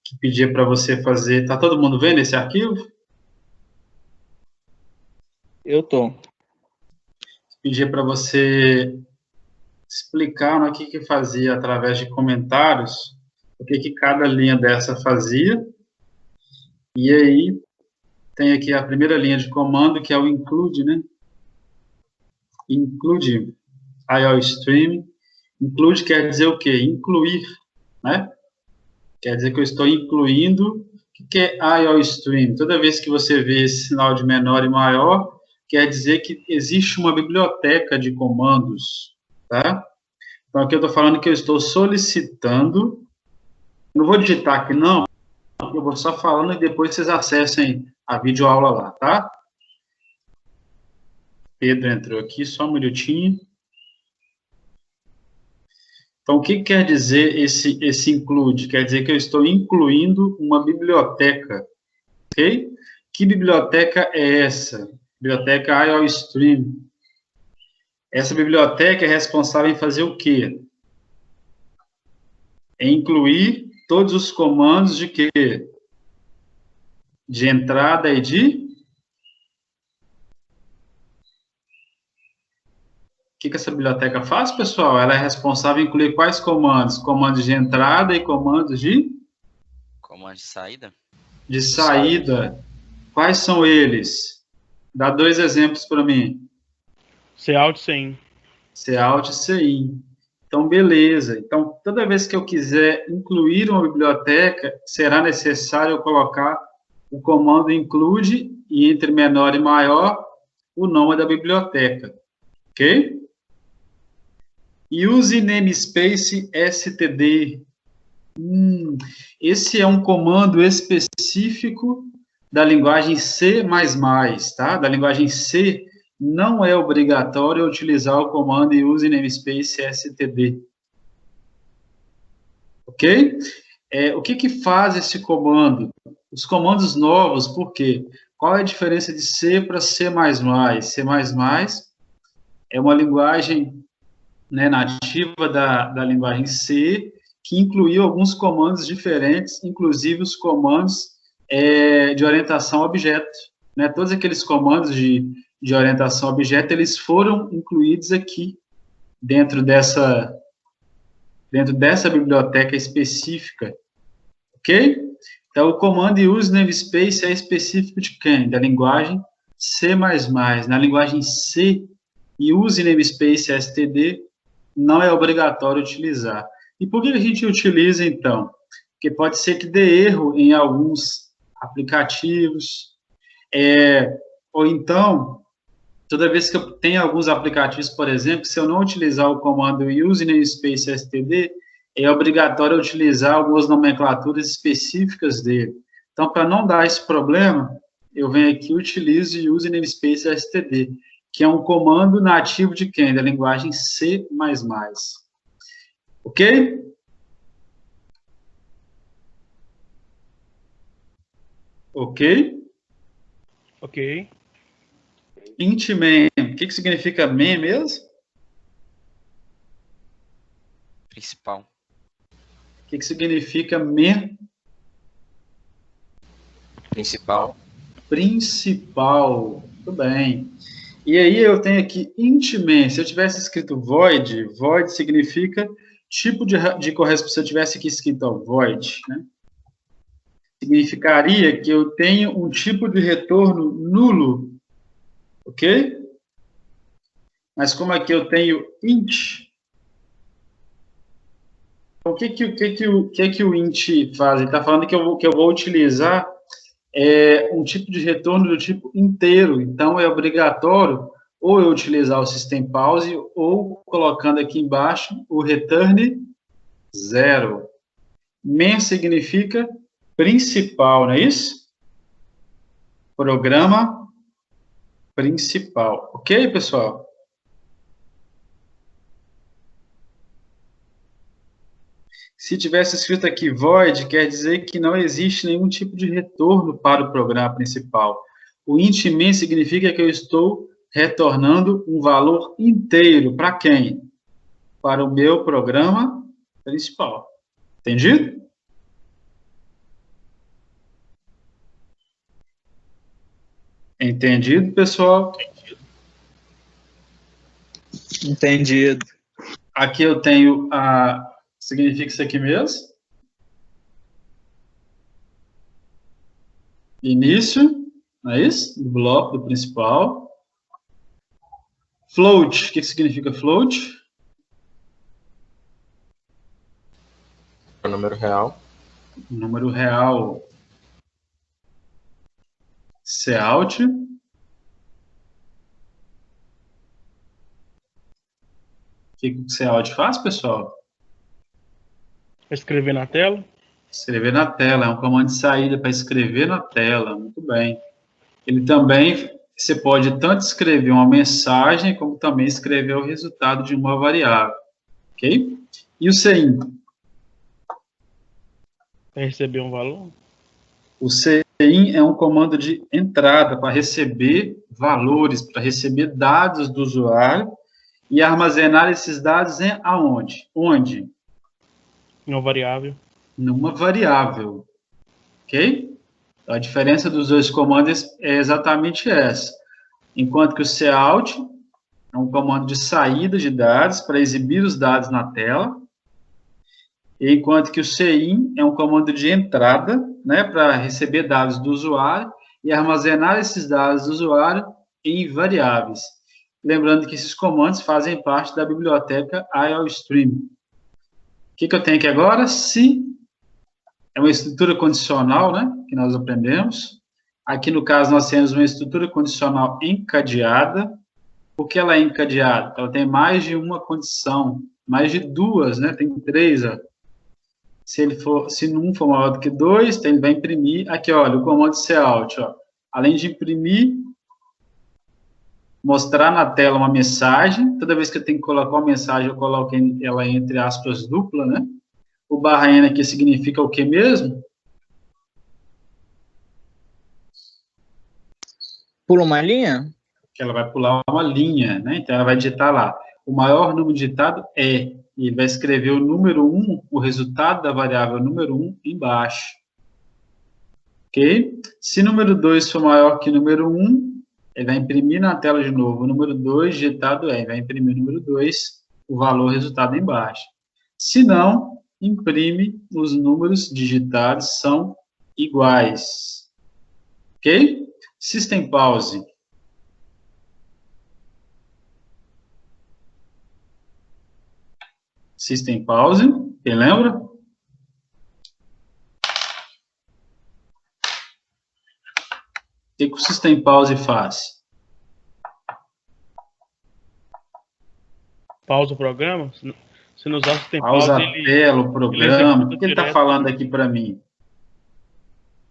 que pedia para você fazer. Está todo mundo vendo esse arquivo? Eu tô. Pedia para você explicar o que fazia através de comentários, o que cada linha dessa fazia. E aí, tem aqui a primeira linha de comando, que é o include, né? Include IOStream. Include quer dizer o quê? Incluir, né? Quer dizer que eu estou incluindo. O que é IOStream? Toda vez que você vê esse sinal de menor e maior, quer dizer que existe uma biblioteca de comandos, tá? Então, aqui eu estou falando que eu estou solicitando. Não vou digitar aqui, não. Eu vou só falando e depois vocês acessem a videoaula lá, tá? Pedro entrou aqui, só um minutinho. Então, o que quer dizer esse include? Quer dizer que eu estou incluindo uma biblioteca, ok? Que biblioteca é essa? Biblioteca IOStream. Essa biblioteca é responsável em fazer o quê? É incluir todos os comandos de quê? De entrada e de... O que essa biblioteca faz, pessoal? Ela é responsável em incluir quais comandos? Comandos de entrada e comandos de... Comando de saída? De saída. Quais são eles? Dá 2 exemplos para mim. Cout, sim. Cout e cin. Então, beleza. Então, toda vez que eu quiser incluir uma biblioteca, será necessário eu colocar o comando include e entre menor e maior o nome da biblioteca. Ok? Use namespace std. Esse é um comando específico da linguagem C++, tá? Da linguagem C, não é obrigatório utilizar o comando use namespace std. Ok? O que faz esse comando? Os comandos novos, por quê? Qual é a diferença de C para C++? C++ é uma linguagem, né, nativa da linguagem C, que incluiu alguns comandos diferentes, inclusive os comandos de orientação a objeto. Né? Todos aqueles comandos de orientação a objeto, eles foram incluídos aqui, dentro dessa biblioteca específica. Ok? Então, o comando use namespace é específico de quem? Da linguagem C++. Na linguagem C, e use namespace std não é obrigatório utilizar. E por que a gente utiliza, então? Porque pode ser que dê erro em alguns aplicativos, ou então, toda vez que eu tenho alguns aplicativos, por exemplo, se eu não utilizar o comando use namespace std, é obrigatório utilizar algumas nomenclaturas específicas dele. Então, para não dar esse problema, eu venho aqui e utilizo use namespace std, que é um comando nativo de quem? Da linguagem C++. Ok? Ok? Ok. Int main. O que significa main mesmo? Principal. O que significa main? Principal. Principal. Muito bem. E aí eu tenho aqui int main. Se eu tivesse escrito void, void significa tipo de correspondência. Se eu tivesse aqui escrito ó, void, né? Significaria que eu tenho um tipo de retorno nulo. Ok? Mas como aqui eu tenho int, o que o int faz? Ele está falando que eu vou utilizar um tipo de retorno do tipo inteiro. Então, é obrigatório ou eu utilizar o system pause ou colocando aqui embaixo o return 0. Main significa principal, não é isso? Programa principal. Ok, pessoal? Se tivesse escrito aqui void, quer dizer que não existe nenhum tipo de retorno para o programa principal. O int main significa que eu estou retornando um valor inteiro. Para quem? Para o meu programa principal. Entendido? Entendido, pessoal? Entendido. Aqui eu tenho significa isso aqui mesmo? Início, não é isso? Do bloco, do principal. Float, o que significa float? É o número real. Número real. Cout. O que o Cout faz, pessoal? Escrever na tela? Escrever na tela, é um comando de saída para escrever na tela, muito bem. Ele também, você pode tanto escrever uma mensagem, como também escrever o resultado de uma variável, ok? E o CIN? Para receber um valor? O CIN é um comando de entrada para receber valores, para receber dados do usuário e armazenar esses dados aonde? Onde? Em uma variável. Numa variável, ok? A diferença dos dois comandos é exatamente essa. Enquanto que o cout é um comando de saída de dados para exibir os dados na tela, enquanto que o CIN é um comando de entrada, né, para receber dados do usuário e armazenar esses dados do usuário em variáveis. Lembrando que esses comandos fazem parte da biblioteca IOStream. O que eu tenho aqui agora? Se é uma estrutura condicional, né, que nós aprendemos. Aqui, no caso, nós temos uma estrutura condicional encadeada. Por que ela é encadeada? Ela tem mais de uma condição, mais de duas, né? Tem três. Ó. Se um for maior do que 2, então ele vai imprimir. Aqui, olha, o comando cout. Ó. Além de imprimir, mostrar na tela uma mensagem. Toda vez que eu tenho que colocar uma mensagem, eu coloco ela entre aspas dupla, né? O /n aqui significa o que mesmo? Pula uma linha? Que ela vai pular uma linha, né? Então, ela vai digitar lá. O maior número digitado é. E ele vai escrever o número 1, o resultado da variável número 1, embaixo. Ok? Se número 2 for maior que número 1, ele vai imprimir na tela de novo o número 2, digitado é. Ele vai imprimir o número 2, o valor resultado embaixo. Se não, imprime os números digitados são iguais. Ok? System Pause. System Pause, quem lembra? O que o System Pause faz? Pausa o programa? Se não usar o System Pausa Pause, a tela, o programa. O que ele está falando aqui para mim?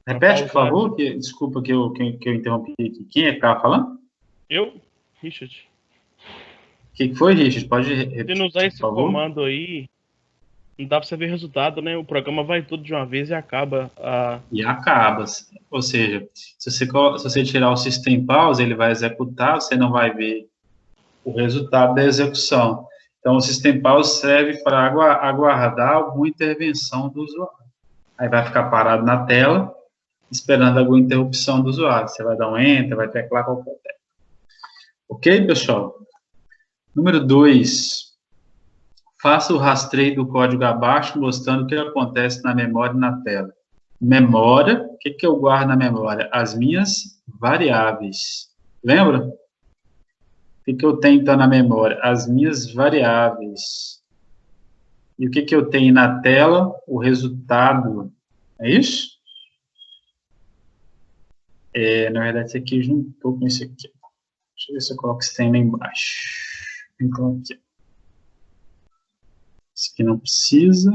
Repete, por favor. Desculpa que eu interrompi aqui. Quem é que estava falando? Eu, Richard. O que foi, Richard? Pode repetir, se não usar esse por favor? comando aí, não dá para você ver resultado, né? O programa vai tudo de uma vez e acaba. E acaba. Ou seja, se você tirar o System Pause, ele vai executar, você não vai ver o resultado da execução. Então, o System Pause serve para aguardar alguma intervenção do usuário. Aí vai ficar parado na tela, esperando alguma interrupção do usuário. Você vai dar um Enter, vai teclar qualquer tecla. Ok, pessoal? Número 2. Faça o rastreio do código abaixo, mostrando o que acontece na memória e na tela. Memória, o que eu guardo na memória? As minhas variáveis. Lembra? O que eu tenho, então, na memória? As minhas variáveis. E o que eu tenho na tela? O resultado. É isso? Na verdade, isso aqui juntou com isso aqui. Deixa eu ver se eu coloco esse tem lá embaixo. Então, aqui. Isso aqui não precisa.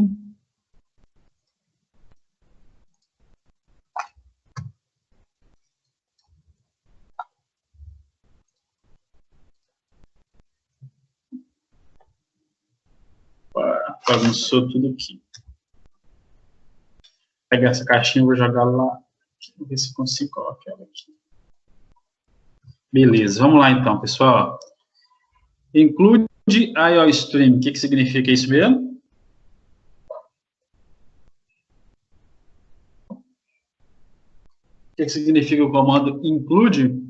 Bagunçou tudo aqui. Vou pegar essa caixinha e vou jogar lá. Vou ver se consigo colocar ela aqui. Beleza, vamos lá então, pessoal. Include IOStream. O que significa isso mesmo? O que significa o comando include?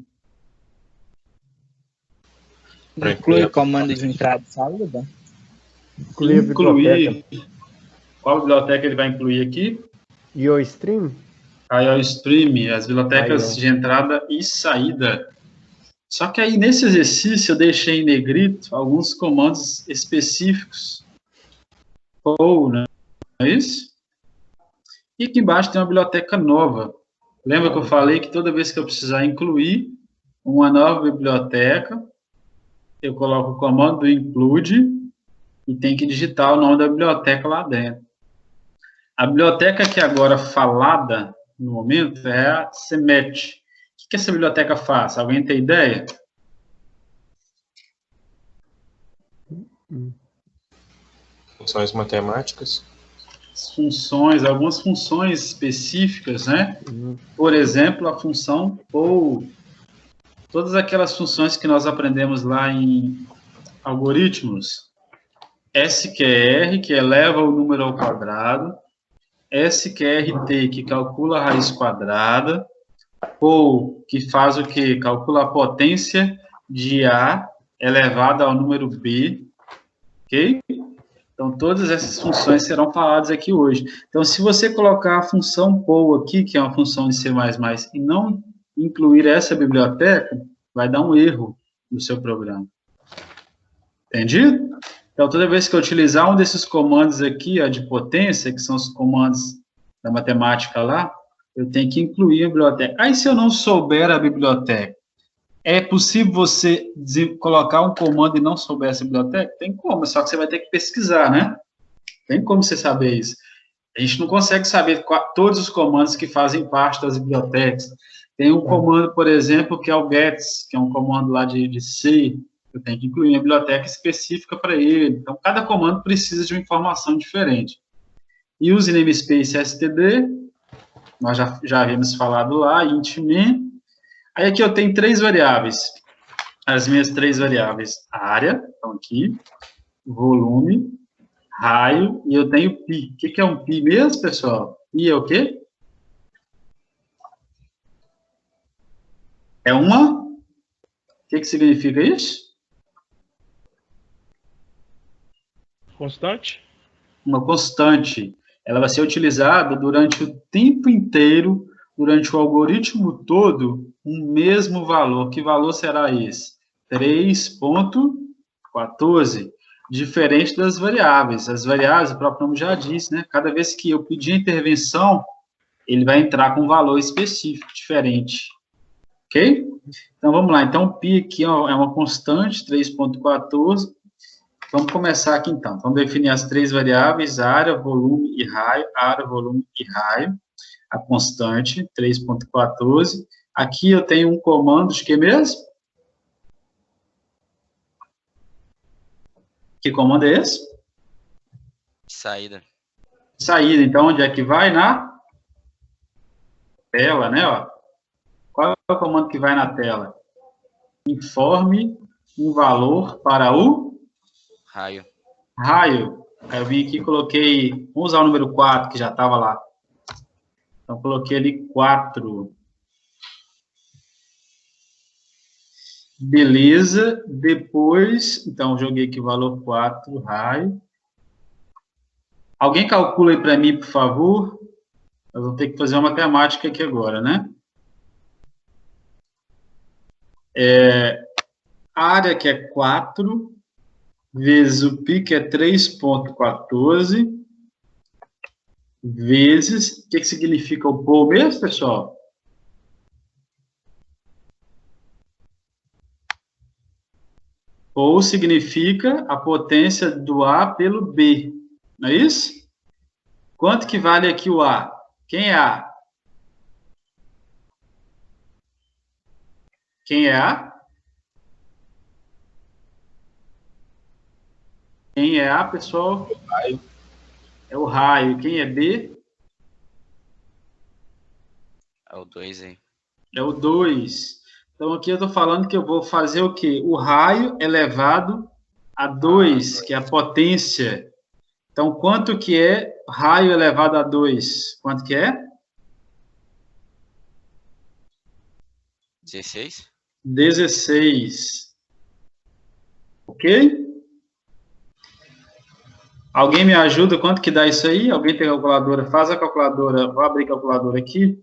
Inclui comandos de entrada e saída? Incluir. Qual biblioteca ele vai incluir aqui? IOStream? A IOStream, as bibliotecas de entrada e saída. Só que aí, nesse exercício, eu deixei em negrito alguns comandos específicos. Ou, né? Não é isso? E aqui embaixo tem uma biblioteca nova. Lembra que eu falei que toda vez que eu precisar incluir uma nova biblioteca, eu coloco o comando do include e tem que digitar o nome da biblioteca lá dentro. A biblioteca que agora falada, no momento, é a CMET. O que essa biblioteca faz? Alguém tem ideia? Funções matemáticas. Funções, algumas funções específicas, né? Por exemplo, a função ou todas aquelas funções que nós aprendemos lá em algoritmos. SQR, que eleva o número ao quadrado. SQRT, que calcula a raiz quadrada. Ou, que faz o quê? Calcula a potência de A elevada ao número B. Ok? Então, todas essas funções serão faladas aqui hoje. Então, se você colocar a função POU aqui, que é uma função de C++, e não incluir essa biblioteca, vai dar um erro no seu programa. Entendido? Então, toda vez que eu utilizar um desses comandos aqui, ó, de potência, que são os comandos da matemática lá, eu tenho que incluir a biblioteca. Aí, se eu não souber a biblioteca, é possível você colocar um comando e não souber essa biblioteca? Tem como, só que você vai ter que pesquisar, né? Tem como você saber isso. A gente não consegue saber todos os comandos que fazem parte das bibliotecas. Tem um comando, por exemplo, que é o gets, que é um comando lá de C. Eu tenho que incluir uma biblioteca específica para ele. Então, cada comando precisa de uma informação diferente. E use namespace std, nós já havíamos falado lá, int main. Aí aqui eu tenho três variáveis. As minhas três variáveis, área, então aqui, volume, raio, e eu tenho pi. O que é um pi mesmo, pessoal? Pi é o quê? É uma... O que significa isso? Constante? Uma constante. Ela vai ser utilizada durante o tempo inteiro, durante o algoritmo todo, um mesmo valor. Que valor será esse? 3.14. Diferente das variáveis. As variáveis, o próprio nome já diz, né? Cada vez que eu pedir intervenção, ele vai entrar com um valor específico, diferente. Ok? Então, vamos lá. Então, π aqui ó, é uma constante, 3.14. Vamos começar aqui, então. Vamos definir as três variáveis, área, volume e raio. Área, volume e raio. A constante, 3.14. Aqui eu tenho um comando de que mesmo? Que comando é esse? Saída. Saída. Então, onde é que vai? Na tela, né? Ó. Qual é o comando que vai na tela? Informe um valor para o Raio. raio. Aí eu vim aqui e coloquei... Vamos usar o número 4, que já estava lá. Então, coloquei ali 4. Beleza. Depois, então, joguei aqui o valor 4, raio. Alguém calcula aí para mim, por favor? Nós vamos ter que fazer uma matemática aqui agora, né? A área que é 4, vezes o π, que é 3.14, vezes... O que significa o π mesmo, pessoal? Ou significa a potência do A pelo B, não é isso? Quanto que vale aqui o A? Quem é A? Quem é A? Quem é A, pessoal? Raio. É o raio. Quem é B? É o 2 aí. É o 2. Então, aqui eu estou falando que eu vou fazer o quê? O raio elevado a 2, que é a potência. Então, quanto que é raio elevado a 2? Quanto que é? 16? 16. Ok? Alguém me ajuda? Quanto que dá isso aí? Alguém tem calculadora? Faz a calculadora. Vou abrir a calculadora aqui.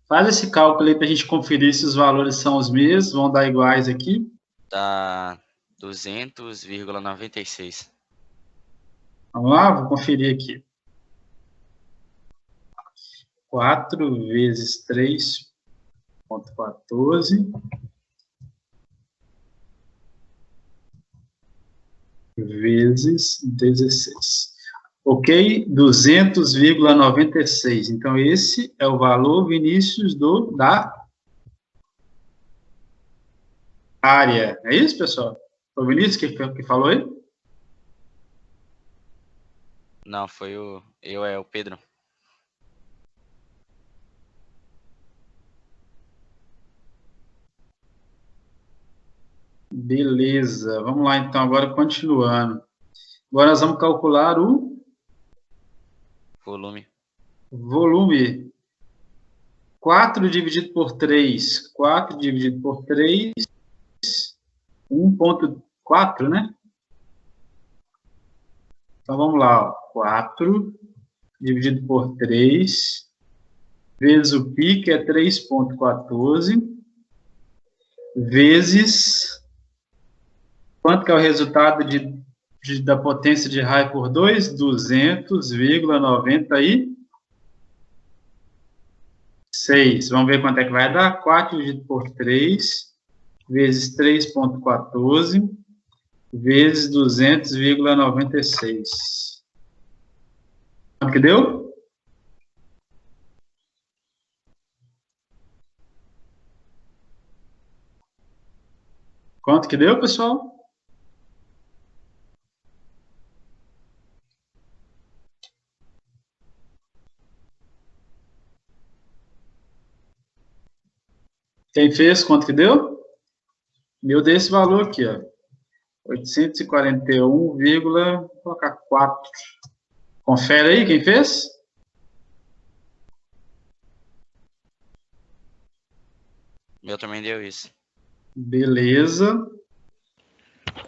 Faz esse cálculo aí para a gente conferir se os valores são os mesmos, vão dar iguais aqui. Dá 200,96. Vamos lá, vou conferir aqui. 4 vezes 3,14 vezes 16. Ok? 200,96. Então, esse é o valor, Vinícius, da área. É isso, pessoal? Foi o Vinícius que falou aí? Não, foi o Pedro. Beleza. Vamos lá, então, agora continuando. Agora nós vamos calcular o Volume. volume. 4 dividido por 3. 4 dividido por 3. 1,4, né? Então, vamos lá. Ó. 4 dividido por 3. Vezes o π, que é 3,14. Vezes... Quanto que é o resultado da potência de raio por 2? 200,96. Vamos ver quanto é que vai dar? 4 dividido por 3, vezes 3,14, vezes 200,96. Quanto que deu? Quanto que deu, pessoal? Quem fez, quanto que deu? Deu desse valor aqui, ó. 841,4. Confere aí, quem fez? Meu também deu isso. Beleza.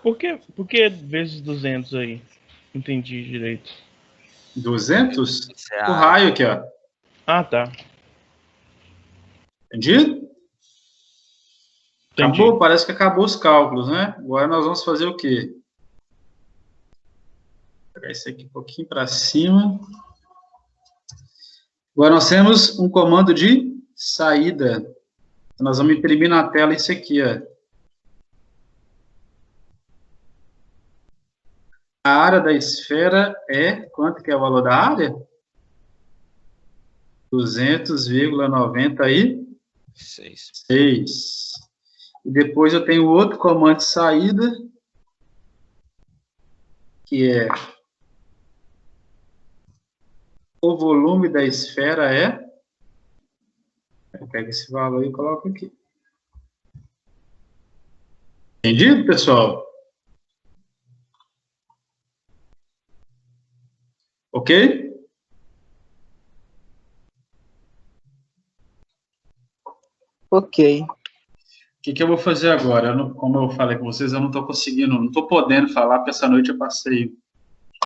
Por que vezes 200 aí? Entendi direito. 200? Isso é O a raio aqui, ó. Ah, tá. Entendido? Entendi. Acabou? Parece que acabou os cálculos, né? Agora nós vamos fazer o quê? Vou pegar isso aqui um pouquinho para cima. Agora nós temos um comando de saída. Nós vamos imprimir na tela isso aqui, ó. A área da esfera é... Quanto que é o valor da área? 200,96. 6. E depois eu tenho outro comando de saída, que é o volume da esfera é... Eu pego esse valor e coloco aqui. Entendido, pessoal? Ok? Ok. O que eu vou fazer agora? Como eu falei com vocês, eu não estou conseguindo, não estou podendo falar, porque essa noite eu passei